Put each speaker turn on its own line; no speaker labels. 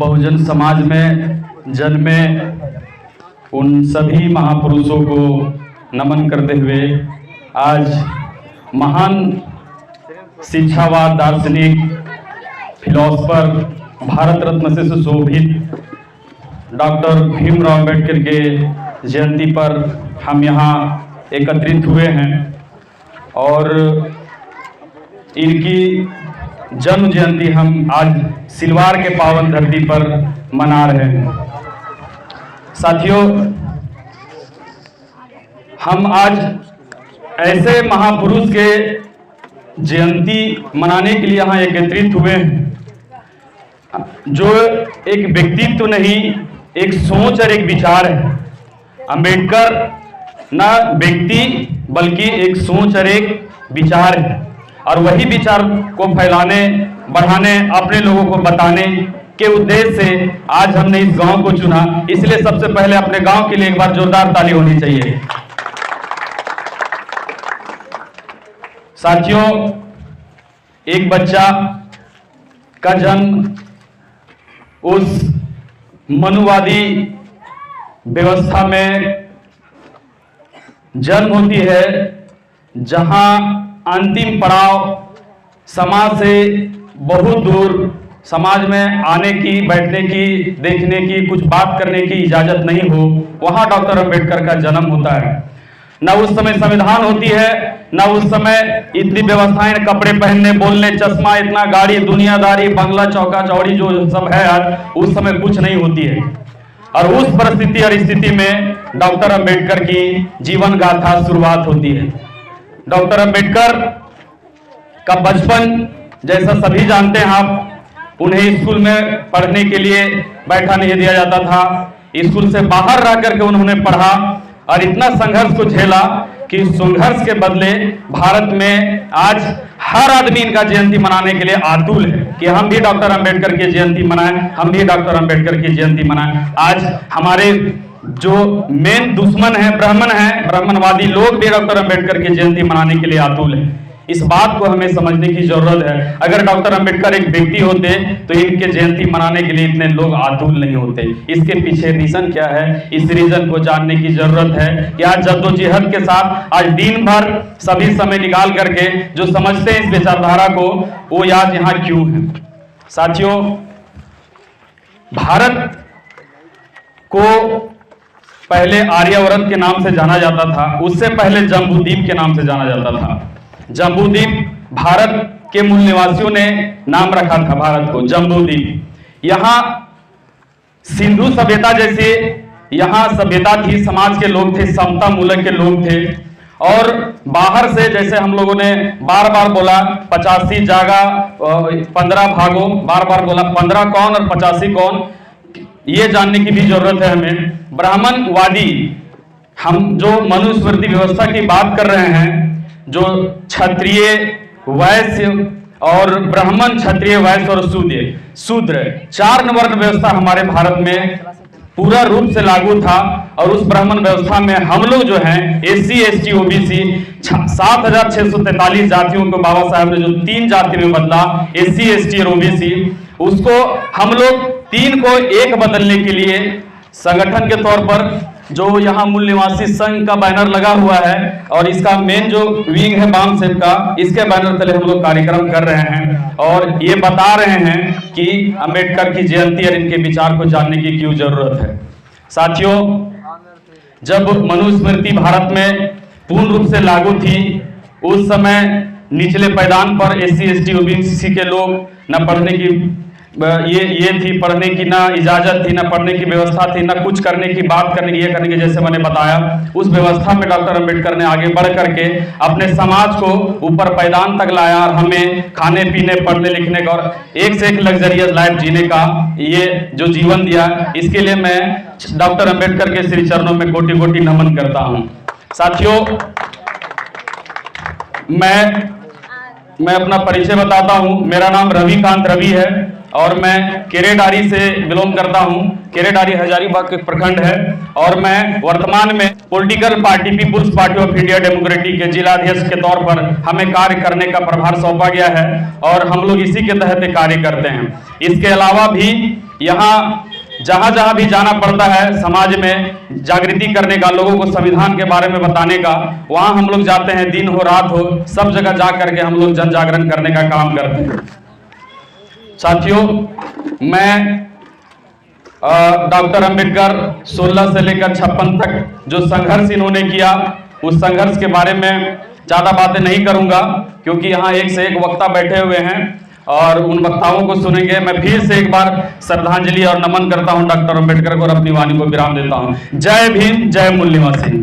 बहुजन समाज में जन्मे उन सभी महापुरुषों को नमन करते हुए आज महान शिक्षावाद, दार्शनिक, फिलोसफर, भारत रत्न से सुशोभित डॉक्टर भीमराव अंबेडकर के जयंती पर हम यहाँ एकत्रित हुए हैं और इनकी जन्म जयंती हम आज सिलवार के पावन धरती पर मना रहे हैं। साथियों, हम आज ऐसे महापुरुष के जयंती मनाने के लिए यहाँ एकत्रित हुए हैं जो एक व्यक्तित्व नहीं, एक सोच और एक विचार है। अंबेडकर ना व्यक्ति बल्कि एक सोच और एक विचार है और वही विचार को फैलाने, बढ़ाने, अपने लोगों को बताने के उद्देश्य से आज हमने इस गांव को चुना। इसलिए सबसे पहले अपने गांव के लिए एक बार जोरदार ताली होनी चाहिए। साथियों, एक बच्चा का जन्म उस मनुवादी व्यवस्था में जन्म होती है जहां अंतिम पड़ाव समाज से बहुत दूर, समाज में आने की, बैठने की, देखने की, कुछ बात करने की इजाजत नहीं हो, वहां डॉक्टर अंबेडकर का जन्म होता है। ना उस समय संविधान होती है, ना उस समय इतनी व्यवस्थाएं, कपड़े पहनने, बोलने, चश्मा, इतना गाड़ी, दुनियादारी, बंगला, चौका चौड़ी जो सब है आज, उस समय कुछ नहीं होती है। और उस परिस्थिति और स्थिति में डॉक्टर अंबेडकर की जीवन गाथा शुरुआत होती है। डॉक्टर अंबेडकर का बचपन, जैसा सभी जानते हैं आप, उन्हें स्कूल में पढ़ने के लिए बैठा नहीं दिया जाता था। स्कूल से बाहर रह करके उन्होंने पढ़ा और इतना संघर्ष को झेला कि संघर्ष के बदले भारत में आज हर आदमी इनका जयंती मनाने के लिए आतुर है कि हम भी डॉक्टर अंबेडकर की जयंती मनाएं, हम भी डॉक्टर अंबेडकर की जयंती मनाएं। आज हमारे जो मेन दुश्मन है, ब्राह्मणवादी लोग भी डॉक्टर अंबेडकर की जयंती मनाने के लिए आतुर है। इस बात को हमें समझने की जरूरत है। अगर डॉक्टर अंबेडकर एक व्यक्ति होते तो इनके जयंती मनाने के लिए इतने लोग आतुर नहीं होते। इसके पीछे रीजन क्या है, इस रीजन को जानने की जरूरत है कि आज जद्दोजहद के साथ आज दिन भर सभी समय निकाल करके जो समझते हैं इस विचारधारा को, वो आज यहाँ क्यों है। साथियों, भारत को पहले आर्यावर्त के नाम से जाना जाता था, उससे पहले जम्बूद्वीप के नाम से जाना जाता था। जम्बूद्वीप भारत के मूल निवासियों ने नाम रखा था भारत को, जम्बूद्वीप। यहाँ सिंधु सभ्यता जैसे यहाँ सभ्यता थी, समाज के लोग थे, समता मूलक के लोग थे। और बाहर से, जैसे हम लोगों ने बार बार बोला, 85 जागा 15 भागों, बार बार बोला 15 कौन और 85 कौन, ये जानने की भी जरूरत है हमें। ब्राह्मणवादी, हम जो मनुस्मृति व्यवस्था की बात कर रहे हैं, जो क्षत्रिय, वैश्य और ब्राह्मण, क्षत्रिय, वैश्य और शूद्र 4 वर्ण व्यवस्था हमारे भारत में पूरा रूप से लागू था। और उस ब्राह्मण व्यवस्था में हम लोग जो हैं SC, ST, OBC 7643 जातियों को बाबा साहब ने जो 3 जाति में बदला, SC, ST और OBC, उसको हम लोग 3 को 1 बदलने के लिए संगठन के तौर पर जो यहाँ मूल निवासी संघ का बैनर लगा हुआ है और इसका मेन जो विंग है बाम सेप का, इसके बैनर तले हम लोग कार्यक्रम कर रहे हैं और ये बता रहे हैं कि अंबेडकर की जयंती और इनके विचार को जानने की क्यों जरूरत है। साथियों, जब मनुस्मृति भारत में पूर्ण रूप से लागू थी, उस समय निचले पायदान पर SC, ST, OBC के लोग न पढ़ने की ये थी, पढ़ने की ना इजाजत थी, ना पढ़ने की व्यवस्था थी, ना कुछ करने की, बात करने की, ये करने की, जैसे मैंने बताया। उस व्यवस्था में डॉक्टर अंबेडकर ने आगे बढ़ करके अपने समाज को ऊपर पायदान तक लाया और हमें खाने पीने, पढ़ने लिखने का और एक से एक लग्जरियस लाइफ जीने का ये जो जीवन दिया, इसके लिए मैं डॉक्टर अंबेडकर के श्री चरणों में कोटि कोटि नमन करता हूँ। साथियों, मैं अपना परिचय बताता हूँ। मेरा नाम रविकांत रवि है और मैं केरेडारी से बिलोंग करता हूँ। केरेडारी हजारीबाग के प्रखंड है और मैं वर्तमान में political party People's Party of India Democratic के जिलाध्यक्ष के तौर पर हमें कार्य करने का प्रभार सौंपा गया है और हम लोग इसी के तहत कार्य करते हैं। इसके अलावा भी यहाँ जहाँ जहाँ भी जाना पड़ता है समाज में जागृति करने का, लोगों को संविधान के बारे में बताने का, वहाँ हम लोग जाते हैं। दिन हो रात हो सब जगह जा करके हम लोग जन जागरण करने का काम करते हैं। साथियों, मैं डॉक्टर अंबेडकर 16 से लेकर 56 तक जो संघर्ष इन्होंने किया, उस संघर्ष के बारे में ज़्यादा बातें नहीं करूंगा, क्योंकि यहाँ एक से एक वक्ता बैठे हुए हैं और उन वक्ताओं को सुनेंगे। मैं फिर से एक बार श्रद्धांजलि और नमन करता हूं डॉक्टर अंबेडकर को और अपनी वाणी को विराम देता हूं। जय भीम, जय मूल निवासी।